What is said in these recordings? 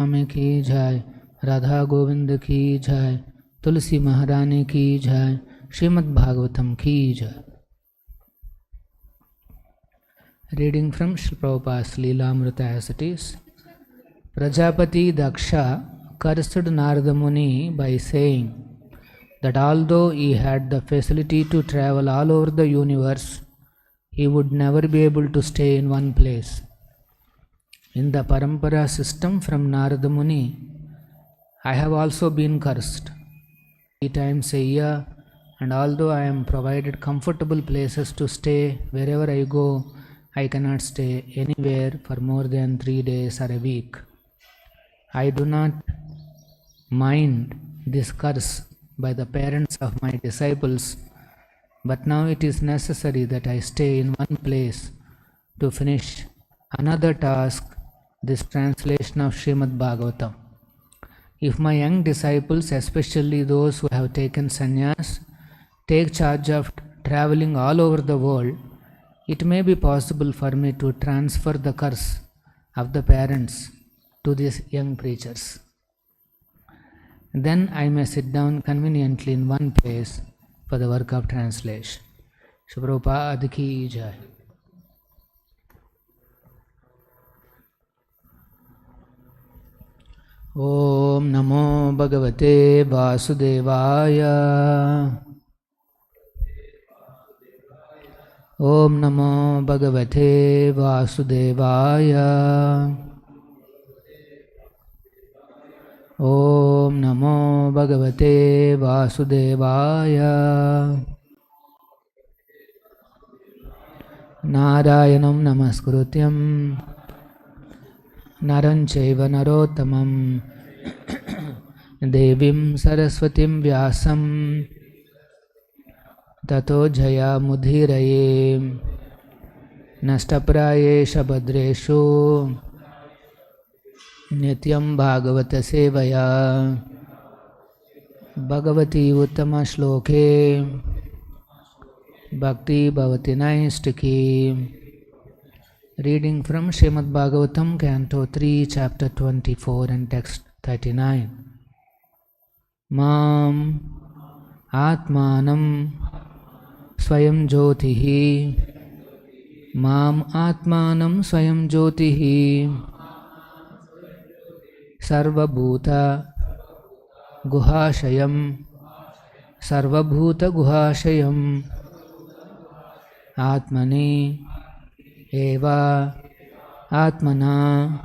स्वामी की जय, राधा गोविंद की जय, तुलसी महारानी की जय, श्रीमद् भागवतम की जय. Reading from Srila Prabhupada's Leelamrita as it is. Prajapati Daksha cursed Narada Muni by saying that although he had the facility to travel all over the universe, he would never be able to stay in one place. In the Parampara system from Narada Muni, I have also been cursed 3 times a year, and although I am provided comfortable places to stay wherever I go, I cannot stay anywhere for more than 3 days or a week. I do not mind this curse by the parents of my disciples, but now it is necessary that I stay in one place to finish another task, this translation of Srimad Bhagavatam. If my young disciples, especially those who have taken sannyas, take charge of traveling all over the world, it may be possible for me to transfer the curse of the parents to these young preachers. Then I may sit down conveniently in one place for the work of translation. Shri Prabhupada ki jai. Om Namo Bhagavate Vasudevaya. Om Namo Bhagavate Vasudevaya. Om Namo Bhagavate Vasudevaya. Narayanam Namaskrutyam Naram Chaiva Narottamam Devim Saraswatim Vyasam Tato Jaya Mudhiraye Nashtaprayesha Bhadreshu Nityam Bhagavata Sevaya Bhagavati Uttama Shloke Bhakti Bhavati Naistaki. Reading from Srimad Bhagavatam, Canto 3, Chapter 24 and Text 39. Mam Atmanam Swayam Jyotihi. Mam Atmanam Swayam Jyotihi. Sarvabhuta Guhashayam. Sarvabhuta Guhashayam. Atmani Eva Atmana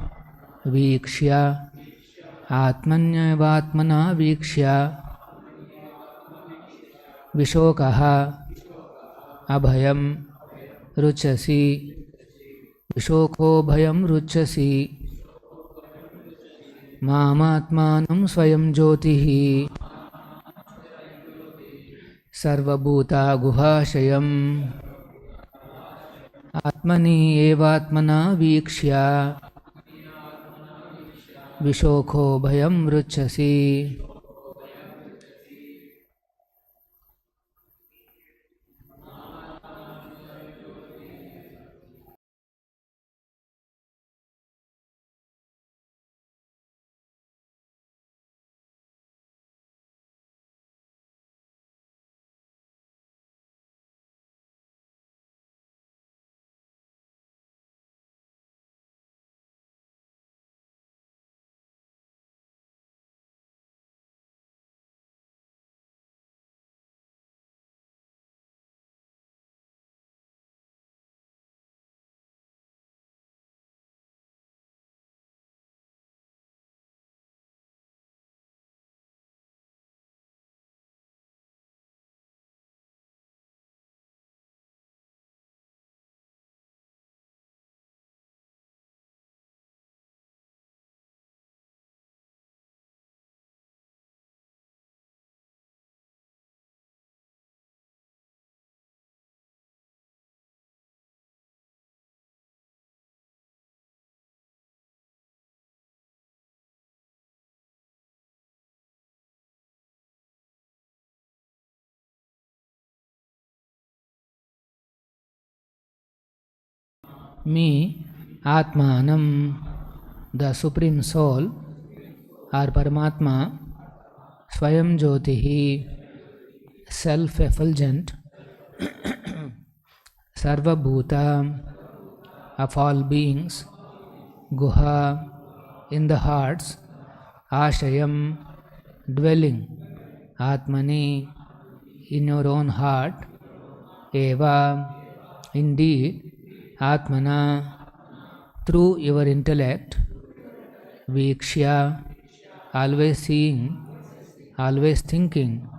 Vikshya. Atmanyavatmana Vikshya. Vishokaha Abhayam Ruchasi. Vishoko Bhayam Ruchasi. Mamatmanam Swayam Jyotihi. Sarvabhuta Guhashayam. Atmani Evatmana Vikshya. Vishokho Bhayam Ruchasi. Me, Atmanam, the Supreme Soul, or Paramatma, Swayam Jyotihi, self-effulgent, Sarva Bhuta, of all beings, Guha, in the hearts, Ashayam, dwelling, Atmani, in your own heart, Eva, indeed, Atmana, through your intellect, Vikshya, always seeing, always thinking,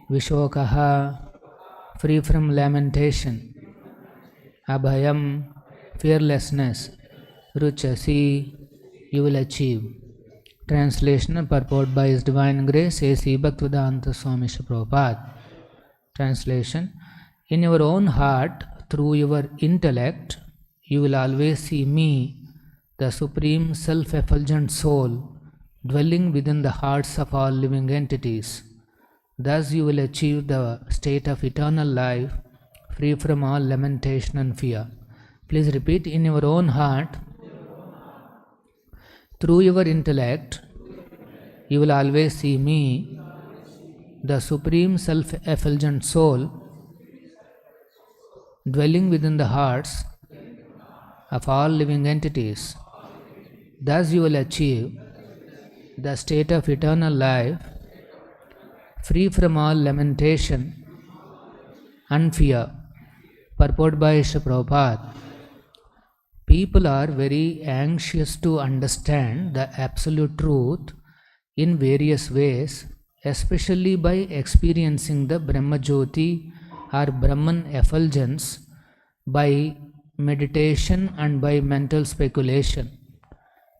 Vishokaha, free from lamentation, Abhayam, fearlessness, Ruchasi, you will achieve. Translation and purport by His Divine Grace A.C. Bhaktivedanta Swami Prabhupada. Translation: in your own heart, through your intellect, you will always see me, the Supreme Self-Effulgent Soul, dwelling within the hearts of all living entities. Thus you will achieve the state of eternal life, free from all lamentation and fear. Please repeat: in your own heart, through your intellect, you will always see me, the Supreme Self-Effulgent Soul, dwelling within the hearts of all living entities. Thus you will achieve the state of eternal life, free from all lamentation and fear. Purport by Srila Prabhupada. People are very anxious to understand the absolute truth in various ways, especially by experiencing the Brahma Jyoti or Brahman effulgence by meditation and by mental speculation.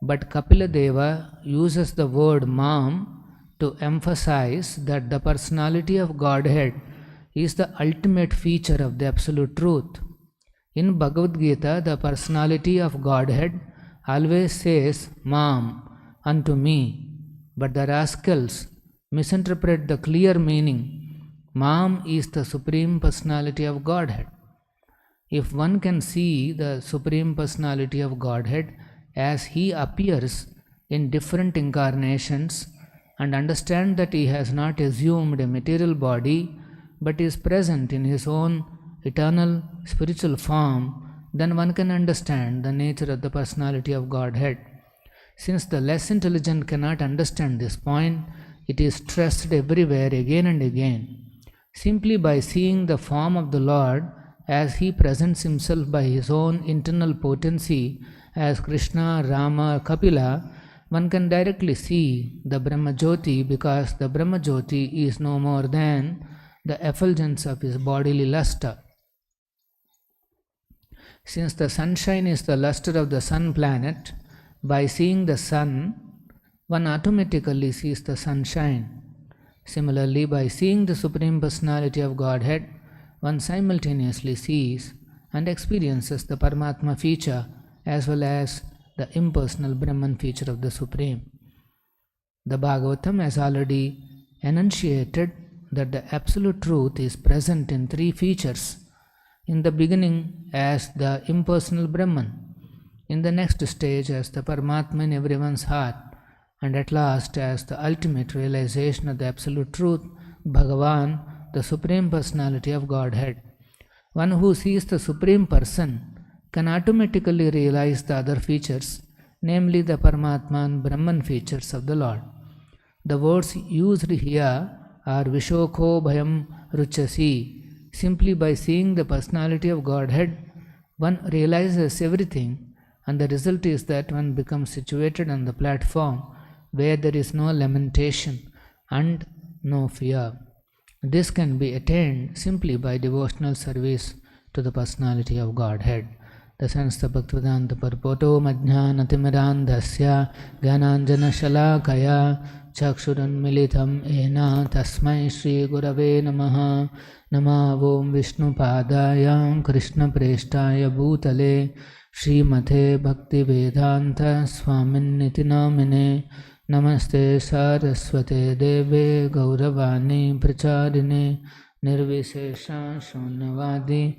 But Kapila Deva uses the word Mam to emphasize that the personality of Godhead is the ultimate feature of the absolute truth. In Bhagavad Gita, the personality of Godhead always says Mam, unto me, but the rascals misinterpret the clear meaning. Mam is the Supreme Personality of Godhead. If one can see the Supreme Personality of Godhead as He appears in different incarnations and understand that He has not assumed a material body but is present in His own eternal spiritual form, then one can understand the nature of the personality of Godhead. Since the less intelligent cannot understand this point, it is stressed everywhere again and again. Simply by seeing the form of the Lord as He presents Himself by His own internal potency as Krishna, Rama, Kapila, one can directly see the Brahma Jyoti, because the Brahma Jyoti is no more than the effulgence of His bodily luster. Since the sunshine is the luster of the sun planet, by seeing the sun, one automatically sees the sunshine. Similarly, by seeing the Supreme Personality of Godhead, one simultaneously sees and experiences the Paramatma feature as well as the impersonal Brahman feature of the Supreme. The Bhagavatam has already enunciated that the absolute truth is present in three features: in the beginning as the impersonal Brahman, in the next stage as the Paramatma in everyone's heart, and at last as the ultimate realization of the absolute truth, Bhagavan, the Supreme Personality of Godhead. One who sees the Supreme Person can automatically realize the other features, namely the Paramatma and Brahman features of the Lord. The words used here are Vishokho Bhayam Ruchasi. Simply by seeing the personality of Godhead, one realizes everything, and the result is that one becomes situated on the platform where there is no lamentation and no fear. This can be attained simply by devotional service to the personality of Godhead. The sense of Bhaktivedanta Purporto Madhyanatimirandhasya Gyananjana Shalakaya Chakshuranmilitam Ena Tasmai Shri Gurave Namaha Namavom Vishnu Padaya Krishna Preshtaya Bhutale Srimate Bhaktivedanta Swaminiti Namine Namaste Saraswate Deve Gauravani Pracharine Nirvisesha Shunyavadi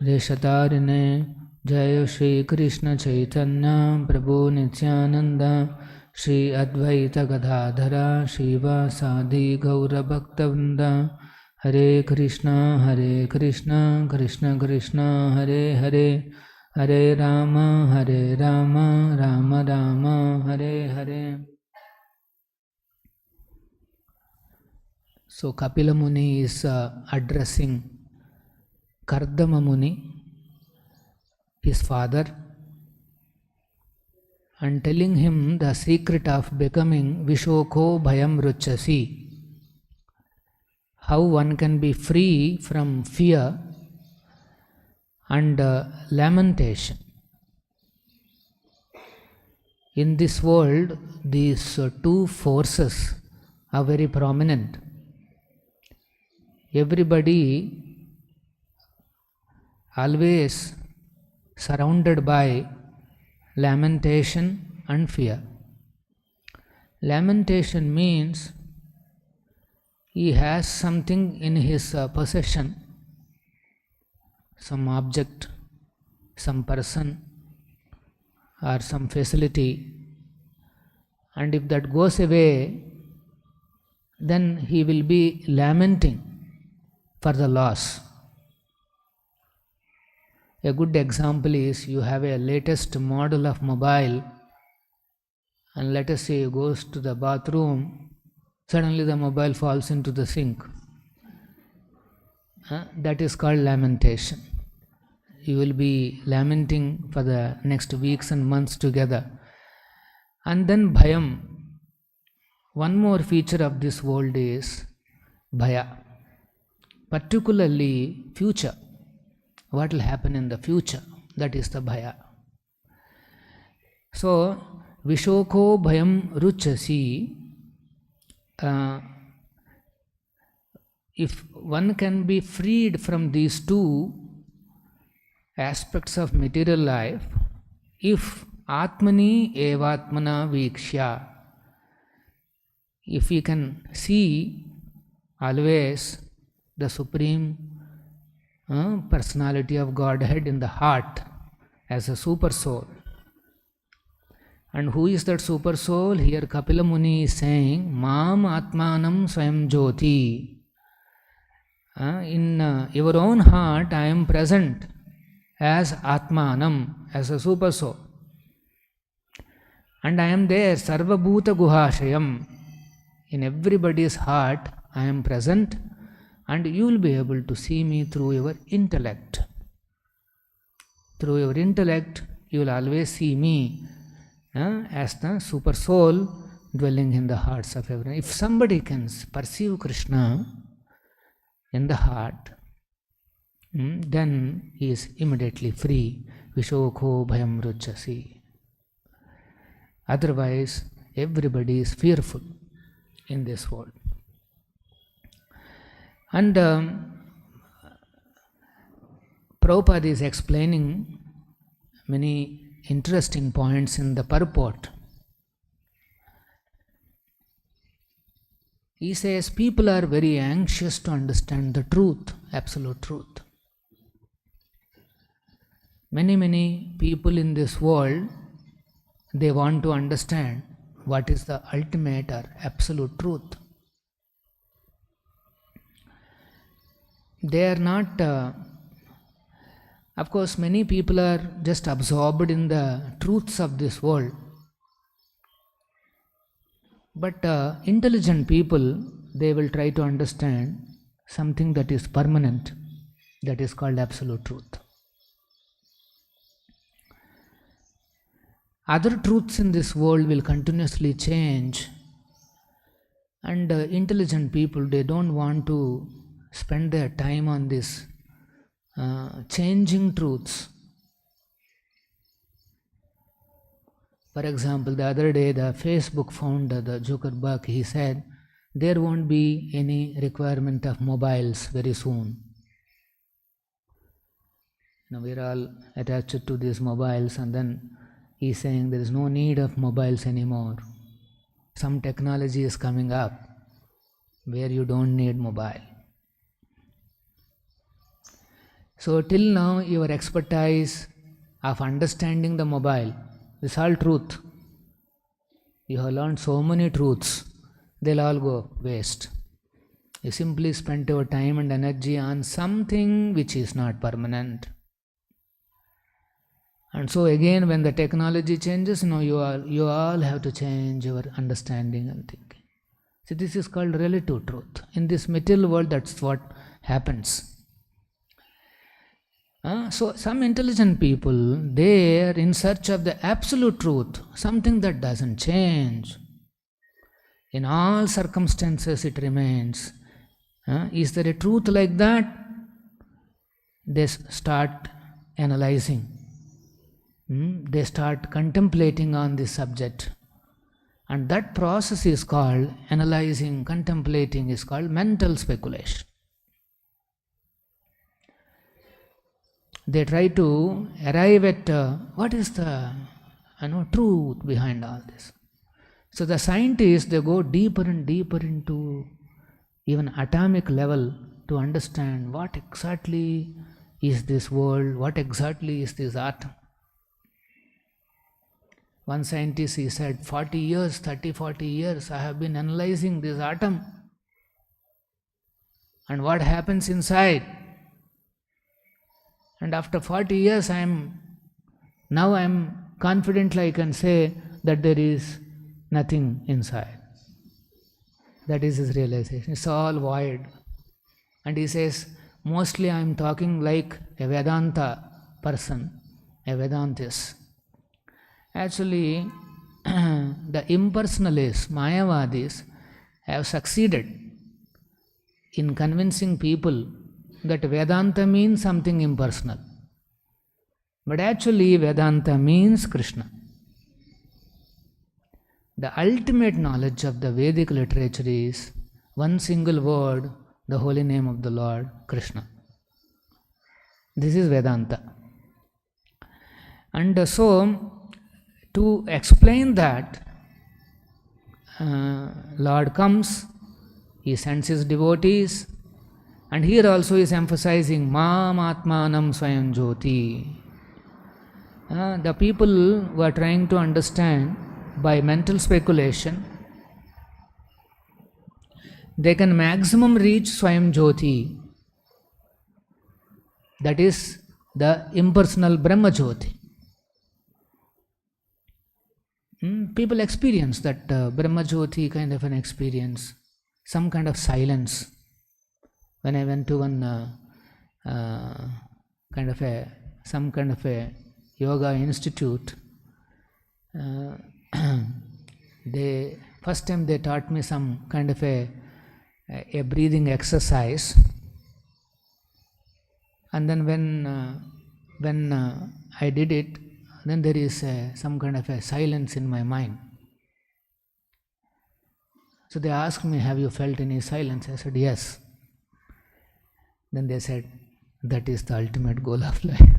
Deshatarine Jaya Shri Krishna Chaitanya Prabhu Nityananda Shri Advaita Gadadhara Srivasadi Gaura Bhaktavrinda. Hare Krishna, Krishna Krishna, Hare Hare, Hare Rama, Rama Rama, Hare Hare. So Kapila Muni is addressing Kardama Muni, his father, and telling him the secret of becoming Vishoko Bhayam Ruchasi, how one can be free from fear and lamentation. In this world, these two forces are very prominent. Everybody always surrounded by lamentation and fear. Lamentation means he has something in his possession, some object, some person, or some facility, and if that goes away, then he will be lamenting for the loss. A good example is you have a latest model of mobile, and let us say you goes to the bathroom, suddenly the mobile falls into the sink. That is called lamentation. You will be lamenting for the next weeks and months together. And then bhayam. One more feature of this world is bhaya, particularly future. What will happen in the future? That is the bhaya. So, Vishoko Bhayam Ruchasi, if one can be freed from these two aspects of material life, if Atmani Evatmana Vikshya, if we can see always the Supreme Personality of Godhead in the heart as a super soul. And who is that super soul? Here Kapila Muni is saying, Mam Atmanam Swayam Jyoti. In your own heart I am present as Atmanam, as a super soul. And I am there, Sarva Bhuta Guhashayam. In everybody's heart I am present, and you will be able to see me through your intellect. Through your intellect, you will always see me as the super soul dwelling in the hearts of everyone. If somebody can perceive Krishna in the heart, then he is immediately free. Vishoko Bhayam Ruchasi. Otherwise, everybody is fearful in this world. And Prabhupada is explaining many interesting points in the Purport. He says people are very anxious to understand the truth, absolute truth. Many people in this world, they want to understand what is the ultimate or absolute truth. They are not, of course, many people are just absorbed in the truths of this world. But intelligent people, they will try to understand something that is permanent, that is called absolute truth. Other truths in this world will continuously change, and intelligent people, they don't want to spend their time on this changing truths. For example, the other day the Facebook founder, the Zuckerberg, he said there won't be any requirement of mobiles very soon. Now we're all attached to these mobiles, and then he's saying there is no need of mobiles anymore. Some technology is coming up where you don't need mobile. So till now your expertise of understanding the mobile is all truth. You have learned so many truths, they'll all go waste. You simply spent your time and energy on something which is not permanent. And so again, when the technology changes, you all have to change your understanding and thinking. So this is called relative truth. In this material world, that's what happens. So some intelligent people, they are in search of the absolute truth, something that doesn't change. In all circumstances, it remains. Is there a truth like that? They start analyzing. They start contemplating on this subject. And that process is called analyzing, contemplating, is called mental speculation. They try to arrive at what is the truth behind all this. So the scientists, they go deeper and deeper into even atomic level to understand what exactly is this world, what exactly is this atom. One scientist, he said, 40 years, 40 years, I have been analyzing this atom and what happens inside. And after 40 years, I'm confidently I can say that there is nothing inside. That is his realization. It's all void. And he says, mostly I'm talking like a Vedanta person, a Vedantist. Actually, the impersonalists, Mayavadis, have succeeded in convincing people that Vedanta means something impersonal. But actually, Vedanta means Krishna. The ultimate knowledge of the Vedic literature is one single word, the holy name of the Lord, Krishna. This is Vedanta. And so, to explain that, Lord comes, he sends his devotees, and here also is emphasizing Mam Atmanam Swayam Jyoti. The people who are trying to understand by mental speculation, they can maximum reach Swayam Jyoti, that is the impersonal Brahma Jyoti. People experience that Brahma Jyoti kind of an experience, some kind of silence. When I went to one some kind of a yoga institute, first time they taught me some kind of a breathing exercise, and then when I did it, then there is some kind of a silence in my mind. So they asked me, have you felt any silence? I said, yes. Then they said, that is the ultimate goal of life.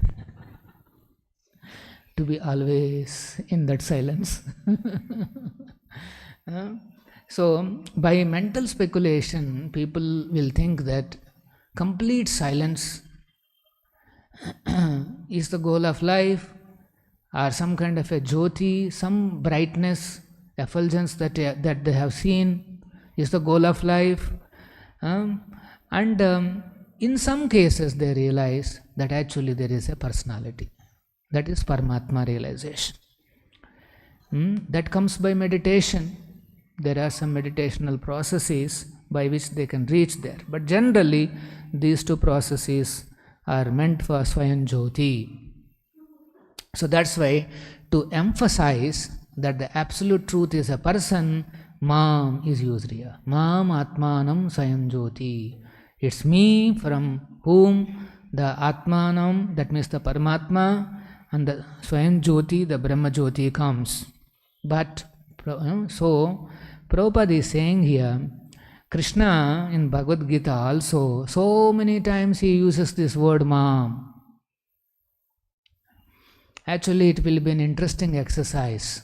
To be always in that silence. So, by mental speculation, people will think that complete silence is the goal of life, or some kind of a jyoti, some brightness, effulgence that they have seen is the goal of life. In some cases, they realize that actually there is a personality. That is Paramatma realization. That comes by meditation. There are some meditational processes by which they can reach there. But generally, these two processes are meant for Swayam Jyoti. So that's why, to emphasize that the absolute truth is a person, Mam is used here. Mam Atmanam Swayam Jyoti. It's me from whom the Atmanam, that means the Paramatma, and the Swayam Jyoti, the Brahma Jyoti comes. But, so, Prabhupada is saying here, Krishna in Bhagavad Gita also, so many times he uses this word Mam. Actually, it will be an interesting exercise.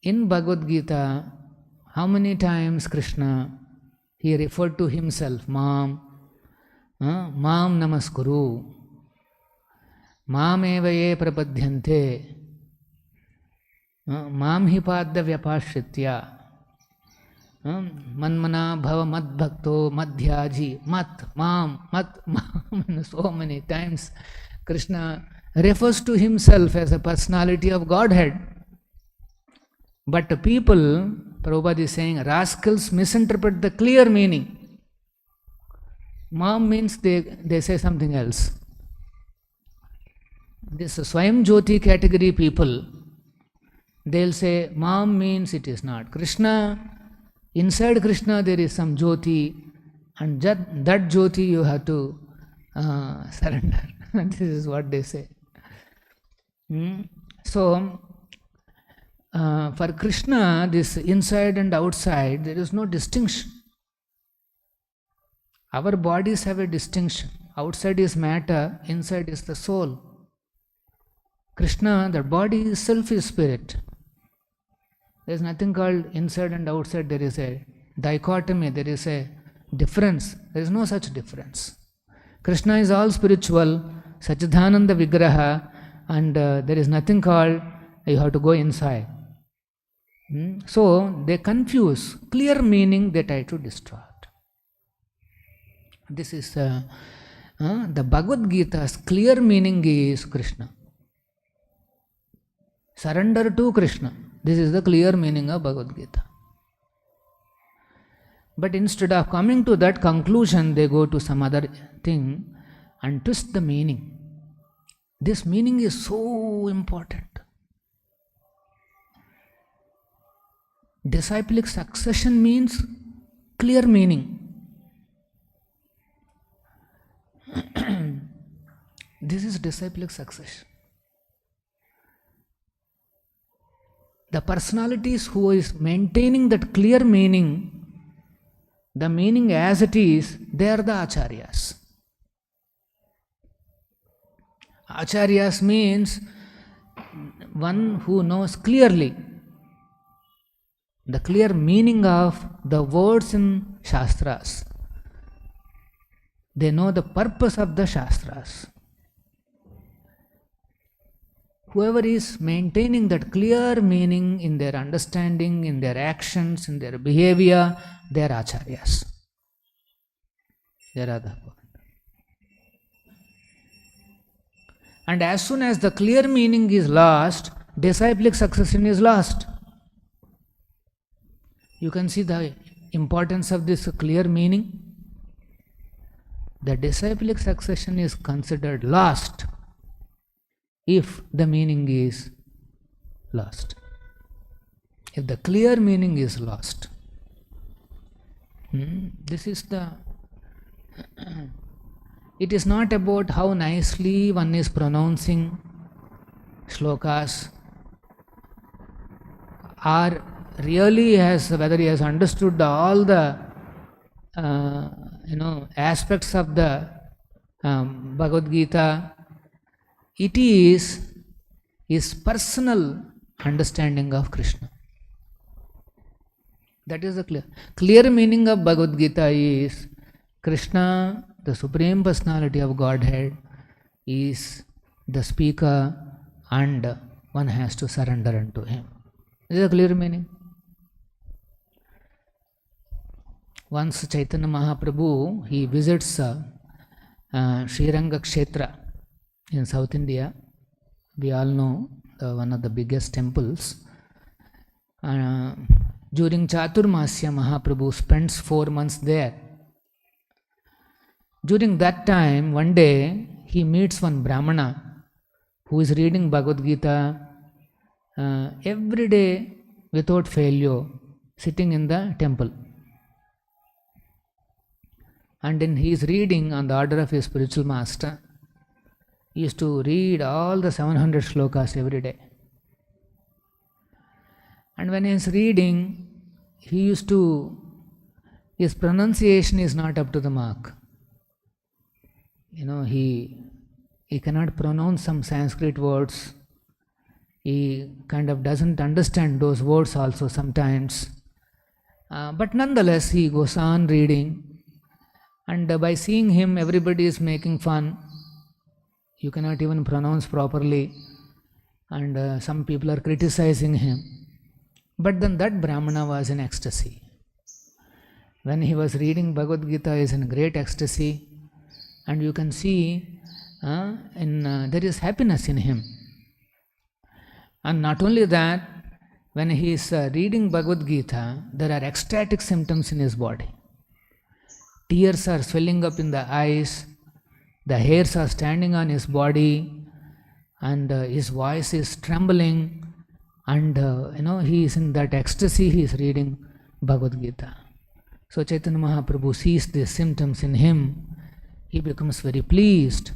In Bhagavad Gita, how many times Krishna, he referred to himself, Mam, Mam Namaskuru, Mam eva ye prapadhyante. Mam hi padya vyapashritya manmana bhava madbhakto madhyaji mat mam. So many times Krishna refers to himself as a personality of Godhead. But people, Prabhupada is saying, rascals misinterpret the clear meaning. Mam means they say something else. This Swayam Jyoti category people, they'll say Mam means it is not Krishna. Inside Krishna there is some Jyoti, and that Jyoti you have to surrender. This is what they say. So, for Krishna, this inside and outside, there is no distinction. Our bodies have a distinction. Outside is matter, inside is the soul. Krishna, the body itself is spirit. There is nothing called inside and outside. There is a dichotomy, there is a difference. There is no such difference. Krishna is all spiritual, Satchidananda Vigraha, and there is nothing called you have to go inside. So they confuse clear meaning, they try to distort. This is the Bhagavad Gita's clear meaning is Krishna. Surrender to Krishna. This is the clear meaning of Bhagavad Gita. But instead of coming to that conclusion, they go to some other thing and twist the meaning. This meaning is so important. Disciplic succession means clear meaning. This is disciplic succession. The personalities who is maintaining that clear meaning, the meaning as it is, they are the acharyas. Acharyas means one who knows clearly the clear meaning of the words in Shastras. They know the purpose of the Shastras. Whoever is maintaining that clear meaning in their understanding, in their actions, in their behavior, they are acharyas. They are the point. And as soon as the clear meaning is lost, disciplic succession is lost. You can see the importance of this clear meaning. The disciplic succession is considered lost if the meaning is lost. If the clear meaning is lost. This is the... It is not about how nicely one is pronouncing shlokas, or really whether he has understood all the aspects of the Bhagavad Gita. It is his personal understanding of Krishna. That is the clear meaning of Bhagavad Gita is Krishna, the Supreme Personality of Godhead, is the speaker and one has to surrender unto him. This is the clear meaning. Once Chaitanya Mahaprabhu, he visits Sriranga Kshetra in South India. We all know one of the biggest temples. During Chaturmasya, Mahaprabhu spends 4 months there. During that time, one day, he meets one Brahmana who is reading Bhagavad Gita every day without failure, sitting in the temple. And then he is reading on the order of his spiritual master. He used to read all the 700 shlokas every day. And when he is reading, his pronunciation is not up to the mark. He cannot pronounce some Sanskrit words. He kind of doesn't understand those words also sometimes. But nonetheless, he goes on reading. And by seeing him, everybody is making fun. You cannot even pronounce properly. and some people are criticizing him. But then that Brahmana was in ecstasy. When he was reading Bhagavad Gita, he is in great ecstasy, and you can see there is happiness in him. And not only that, when he is reading Bhagavad Gita, there are ecstatic symptoms in his body. Tears are swelling up in the eyes, the hairs are standing on his body, and his voice is trembling, and he is in that ecstasy, he is reading Bhagavad Gita. So Chaitanya Mahaprabhu sees these symptoms in him, he becomes very pleased,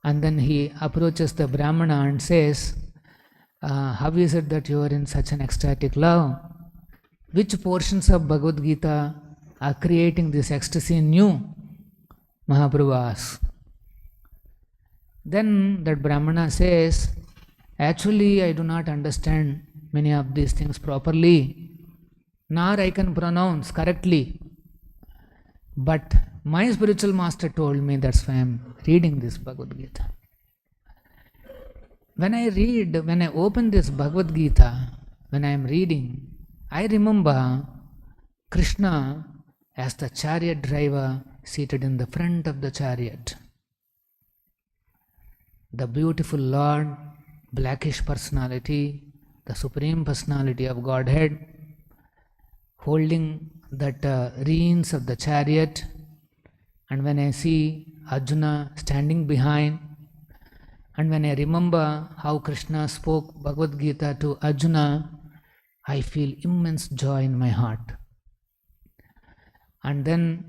and then he approaches the Brahmana and says, how is it that you are in such an ecstatic love? Which portions of Bhagavad Gita are creating this ecstasy in you? Mahaprabhu asks. Then that Brahmana says, actually I do not understand many of these things properly, nor I can pronounce correctly. But my spiritual master told me, that's why I am reading this Bhagavad Gita. When I open this Bhagavad Gita, when I am reading, I remember Krishna as the chariot driver seated in the front of the chariot. The beautiful Lord, blackish personality, the Supreme Personality of Godhead, holding that reins of the chariot. And when I see Arjuna standing behind, and when I remember how Krishna spoke Bhagavad Gita to Arjuna, I feel immense joy in my heart. And then,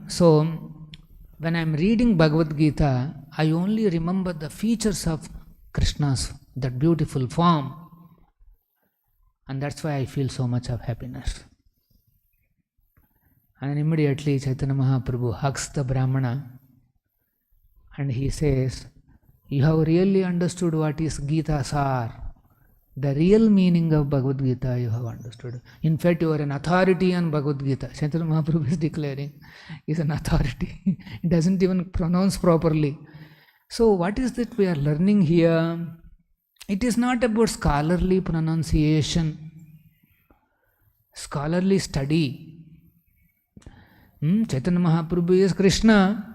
so when I am reading Bhagavad Gita, I only remember the features of Krishna's, that beautiful form. And that's why I feel so much of happiness. And immediately Chaitanya Mahaprabhu hugs the Brahmana and he says, you have really understood what is Gita Sar. The real meaning of Bhagavad Gita you have understood. In fact, you are an authority on Bhagavad Gita. Chaitanya Mahaprabhu is declaring he is an authority. He doesn't even pronounce properly. So what is that we are learning here? It is not about scholarly pronunciation, scholarly study. Chaitanya Mahaprabhu is Krishna.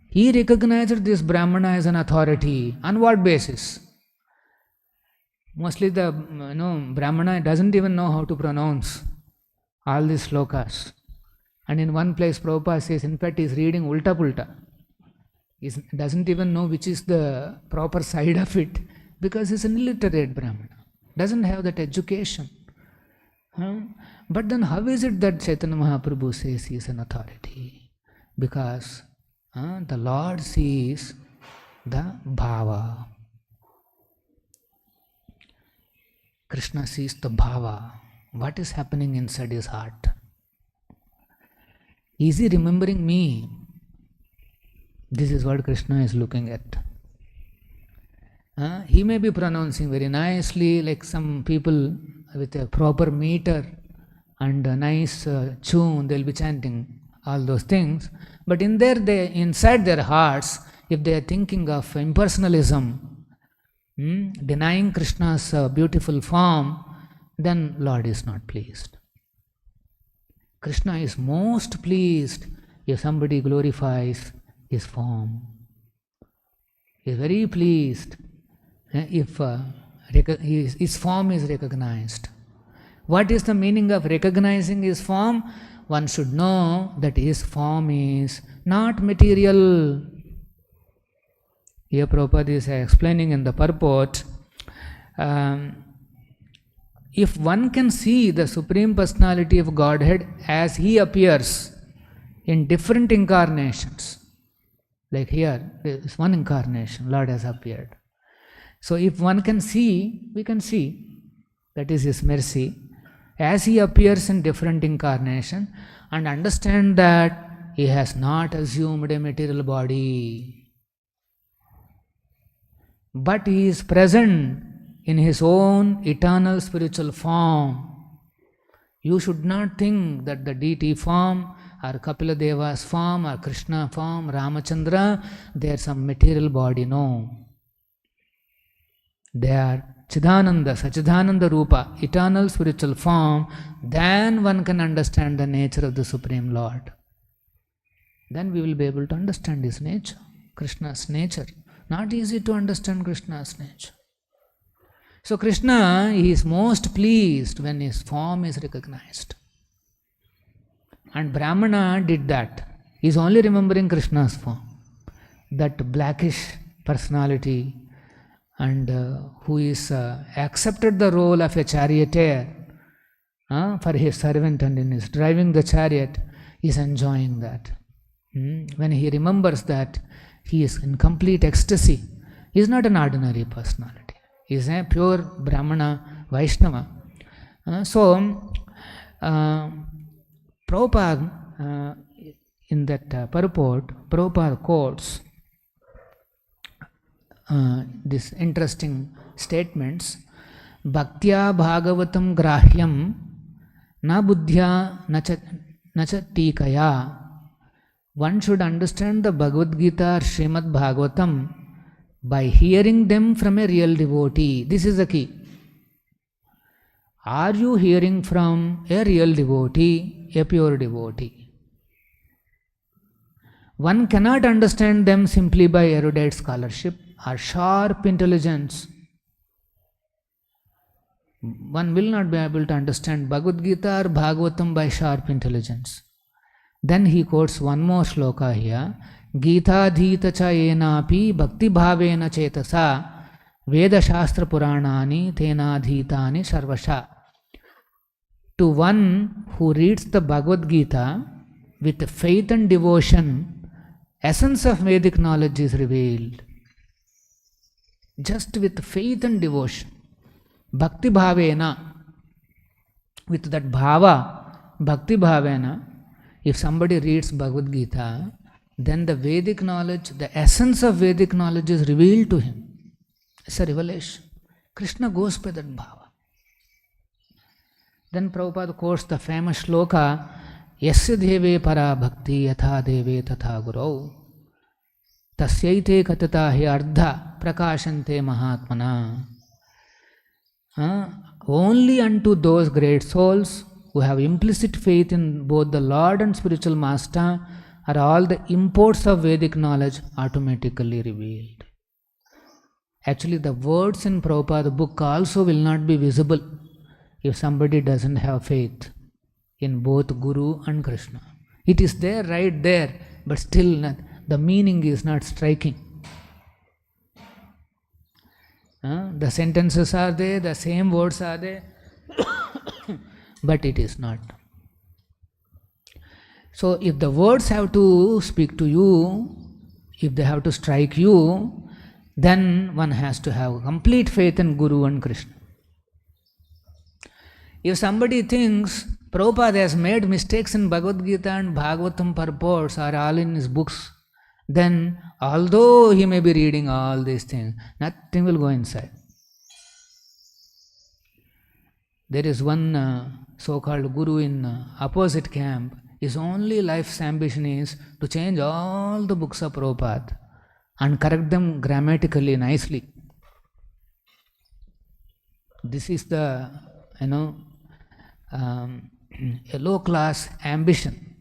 He recognized this Brahmana as an authority. On what basis? Mostly the Brahmana doesn't even know how to pronounce all these shlokas. And in one place Prabhupada says, in fact, he is reading ulta pulta. He doesn't even know which is the proper side of it, because he's an illiterate Brahmana. Doesn't have that education. But then how is it that Chaitanya Mahaprabhu says he is an authority? Because the Lord sees the bhava. Krishna sees the bhava. What is happening inside his heart? Is he remembering me? This is what Krishna is looking at. He may be pronouncing very nicely, like some people with a proper meter and a nice tune, they will be chanting all those things. But inside their hearts, if they are thinking of impersonalism, denying Krishna's beautiful form, then Lord is not pleased. Krishna is most pleased if somebody glorifies his form. He is very pleased if his form is recognized. What is the meaning of recognizing his form? One should know that his form is not material. Here Prabhupada is explaining in the Purport, if one can see the Supreme Personality of Godhead as he appears in different incarnations, like here, there is one incarnation, Lord has appeared. So if one can see, we can see, that is his mercy, as he appears in different incarnation, and understand that he has not assumed a material body, but he is present in his own eternal spiritual form. You should not think that the deity form or Kapila Deva's form or Krishna form, Ramachandra, they are some material body. No. they are Chidananda, Sachidananda Rupa, eternal spiritual form, then one can understand the nature of the Supreme Lord. Then we will be able to understand His nature, Krishna's nature. Not easy to understand Krishna's nature. So Krishna is most pleased when His form is recognized. And Brahmana did that. He is only remembering Krishna's form. That blackish personality, and who is accepted the role of a charioteer for his servant and is driving the chariot, is enjoying that. When he remembers that, he is in complete ecstasy. He is not an ordinary personality. He is a pure Brahmana Vaishnava. Prabhupada, in that purport, Prabhupada quotes these interesting statements. Bhaktya bhagavatam grahyam na buddhya nacha tikaya. One should understand the Bhagavad Gita or Srimad Bhagavatam by hearing them from a real devotee. This is the key. Are you hearing from a real devotee, a pure devotee? One cannot understand them simply by erudite scholarship or sharp intelligence. One will not be able to understand Bhagavad Gita or Bhagavatam by sharp intelligence. Then he quotes one more shloka here. Gita dhita cha yenapi bhakti bhavena chetasa veda shastra puranani tena dhitani sarvasha. To one who reads the Bhagavad Gita with faith and devotion, essence of Vedic knowledge is revealed. Just with faith and devotion. Bhakti bhavena. With that bhava, bhakti bhavena, if somebody reads Bhagavad Gita, then the Vedic knowledge, the essence of Vedic knowledge is revealed to him. It's a revelation. Krishna goes by that bhava. Then Prabhupada quotes the famous shloka, Yasya deve para bhakti yatha deve tatha gurau tasyaite katata hi ardha prakashante mahatmana. Only unto those great souls who have implicit faith in both the Lord and spiritual master are all the imports of Vedic knowledge automatically revealed. Actually, the words in Prabhupada's book also will not be visible if somebody doesn't have faith in both Guru and Krishna. It is there, right there, but still not, the meaning is not striking. The sentences are there, the same words are there, but it is not. So if the words have to speak to you, if they have to strike you, then one has to have complete faith in Guru and Krishna. If somebody thinks Prabhupada has made mistakes in Bhagavad Gita and Bhagavatam purports are all in his books, then although he may be reading all these things, nothing will go inside. There is one so-called guru in opposite camp. His only life's ambition is to change all the books of Prabhupada and correct them grammatically nicely. This is the, a low-class ambition.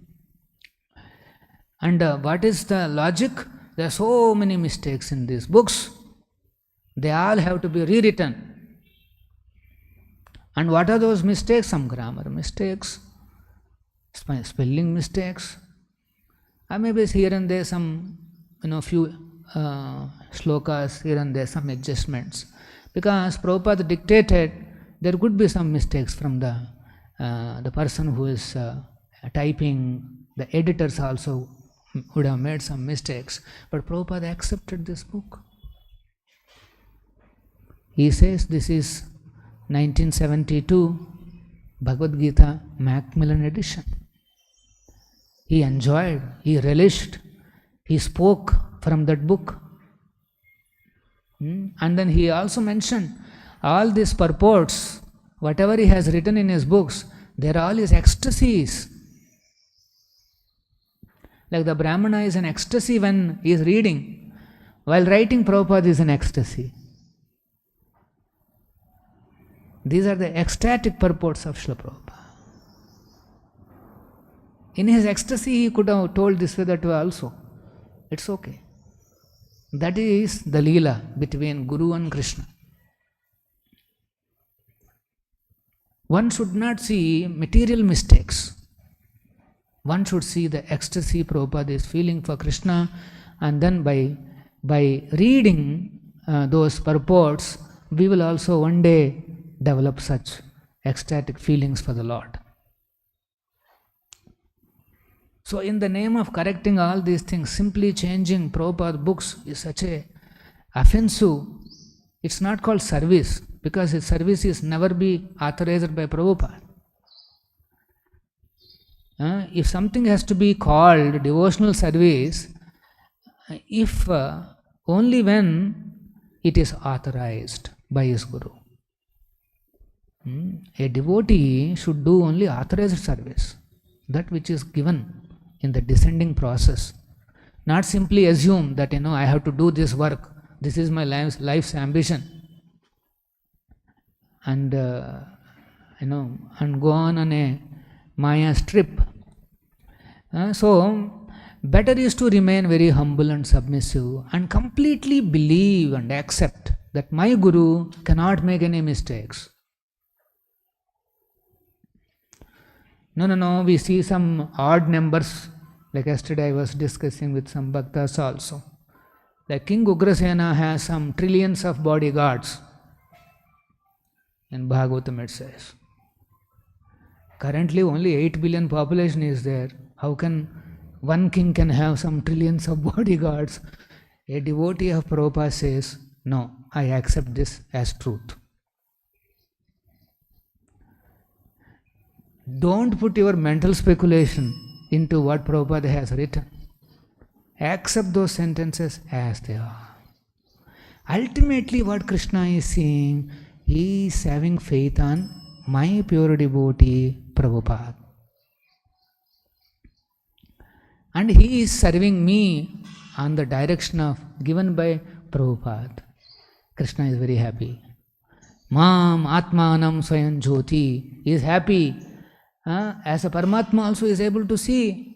And what is the logic? There are so many mistakes in these books. They all have to be rewritten. And what are those mistakes? Some grammar mistakes, spelling mistakes, or maybe here and there some, few shlokas, here and there some adjustments. Because Prabhupada dictated, there could be some mistakes from the person who is typing. The editors also would have made some mistakes, but Prabhupada accepted this book. He says this is 1972 Bhagavad Gita Macmillan edition. He enjoyed, he relished, he spoke from that book. And then he also mentioned all these purports, whatever he has written in his books, they are all his ecstasies. Like the Brahmana is in ecstasy when he is reading, while writing Prabhupada is in ecstasy. These are the ecstatic purports of Srila Prabhupada. In his ecstasy, he could have told this way, that way also. It's okay. That is the Leela between Guru and Krishna. One should not see material mistakes. One should see the ecstasy Prabhupada is feeling for Krishna, and then by reading those purports, we will also one day develop such ecstatic feelings for the Lord. So in the name of correcting all these things, simply changing Prabhupada books is such a offensive. It's not called service, because his service is never be authorized by Prabhupada. If something has to be called devotional service, if only when it is authorized by his Guru. A devotee should do only authorized service, that which is given in the descending process. Not simply assume that, I have to do this work, this is my life's ambition, and and go on a Maya's trip. So, better is to remain very humble and submissive and completely believe and accept that my Guru cannot make any mistakes. No, we see some odd numbers. Like yesterday I was discussing with some bhaktas also. Like King Ugrasena has some trillions of bodyguards. In Bhagavatam it says. Currently only 8 billion population is there. How can one king can have some trillions of bodyguards? A devotee of Prabhupada says, no, I accept this as truth. Don't put your mental speculation into what Prabhupada has written. Accept those sentences as they are. Ultimately what Krishna is saying, he is having faith on my pure devotee Prabhupada. And he is serving me on the direction of given by Prabhupada. Krishna is very happy. Mam Atmanam Swayam Jyoti. He is happy. As a Paramatma also is able to see.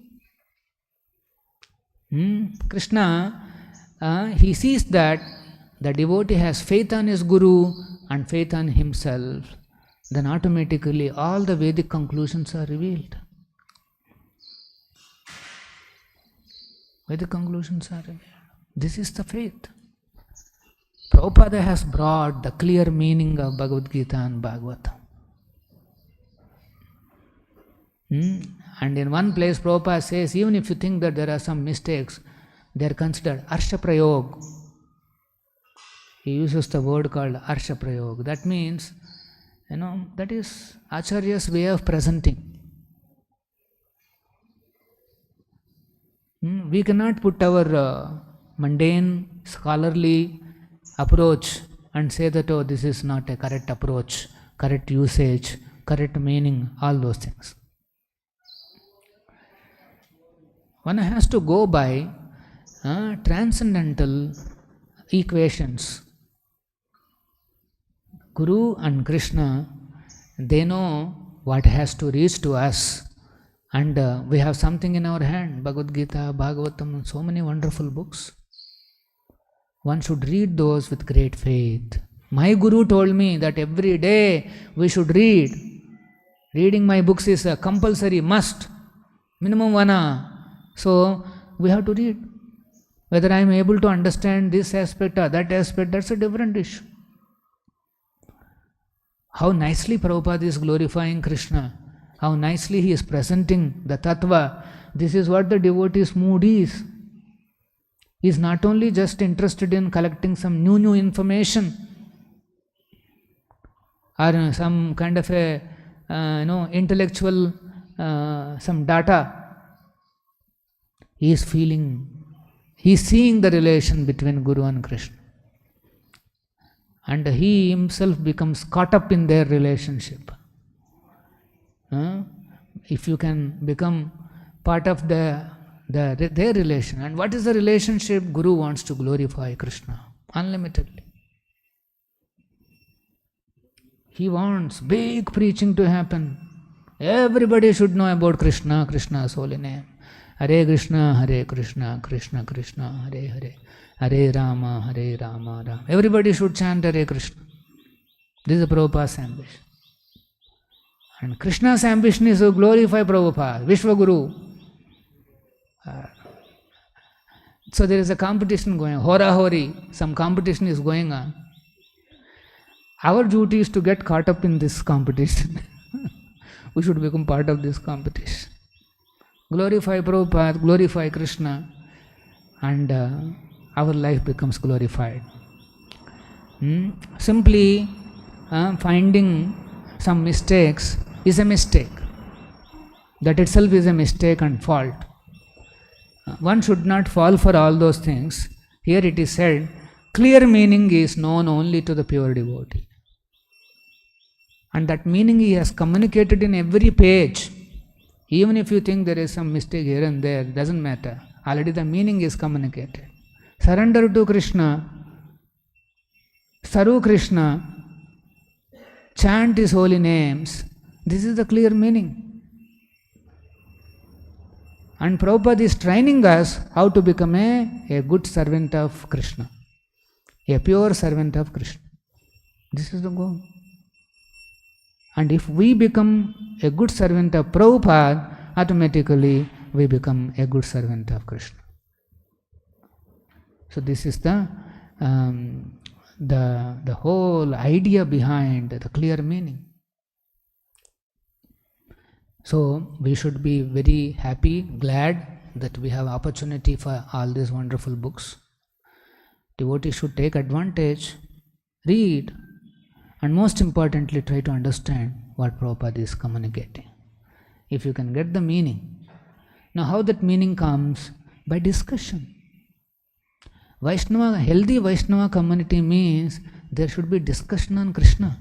Krishna, he sees that the devotee has faith on his Guru and faith on himself. Then automatically all the Vedic conclusions are revealed. Vedic conclusions are revealed. This is the faith. Prabhupada has brought the clear meaning of Bhagavad Gita and Bhagavatam. And in one place Prabhupada says, even if you think that there are some mistakes, they are considered Arsha Prayog. He uses the word called Arsha Prayog. That means, that is Acharya's way of presenting. We cannot put our mundane, scholarly approach and say that, oh, this is not a correct approach, correct usage, correct meaning, all those things. One has to go by transcendental equations. Guru and Krishna, they know what has to reach to us, and we have something in our hand, Bhagavad Gita, Bhagavatam, so many wonderful books. One should read those with great faith. My Guru told me that every day we should read. Reading my books is a compulsory must, minimum 1 hour. So we have to read. Whether I am able to understand this aspect or that aspect, that's a different issue. How nicely Prabhupada is glorifying Krishna. How nicely he is presenting the tattva. This is what the devotee's mood is. He is not only just interested in collecting some new information or some kind of a intellectual some data. He is seeing the relation between Guru and Krishna. And he himself becomes caught up in their relationship. If you can become part of their relation. And what is the relationship? Guru wants to glorify Krishna unlimitedly. He wants big preaching to happen. Everybody should know about Krishna, Krishna's holy name. Hare Krishna, Krishna Krishna, Hare Hare. Hare Rama, Rama. Everybody should chant Hare Krishna. This is Prabhupada's ambition. And Krishna's ambition is to glorify Prabhupada, Vishwaguru. So there is a competition going on. Hora Hori, some competition is going on. Our duty is to get caught up in this competition. We should become part of this competition. Glorify Prabhupada, glorify Krishna, and our life becomes glorified. Simply finding some mistakes is a mistake. That itself is a mistake and fault. One should not fall for all those things. Here it is said, clear meaning is known only to the pure devotee. And that meaning he has communicated in every page. Even if you think there is some mistake here and there, doesn't matter. Already the meaning is communicated. Surrender to Krishna, Saru Krishna, chant his holy names. This is the clear meaning. And Prabhupada is training us how to become a good servant of Krishna, a pure servant of Krishna. This is the goal. And if we become a good servant of Prabhupada, automatically we become a good servant of Krishna. So this is the whole idea behind the clear meaning. So we should be very happy, glad that we have opportunity for all these wonderful books. Devotees should take advantage, read, and most importantly try to understand what Prabhupada is communicating. If you can get the meaning. Now how that meaning comes? By discussion. Vaishnava, healthy Vaishnava community means there should be discussion on Krishna.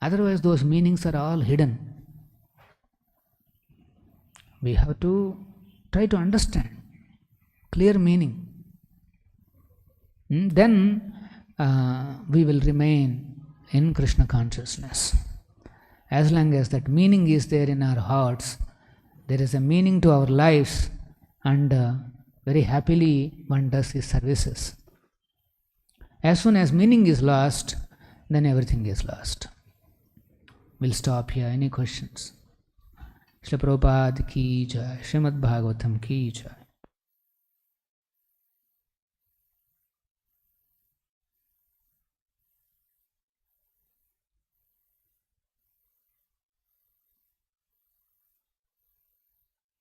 Otherwise those meanings are all hidden. We have to try to understand clear meaning. Then we will remain in Krishna consciousness. As long as that meaning is there in our hearts, there is a meaning to our lives, and very happily one does his services. As soon as meaning is lost, then everything is lost. We'll stop here. Any questions? Shri Prabhupada ki jai, Srimad Bhagavatam ki jai.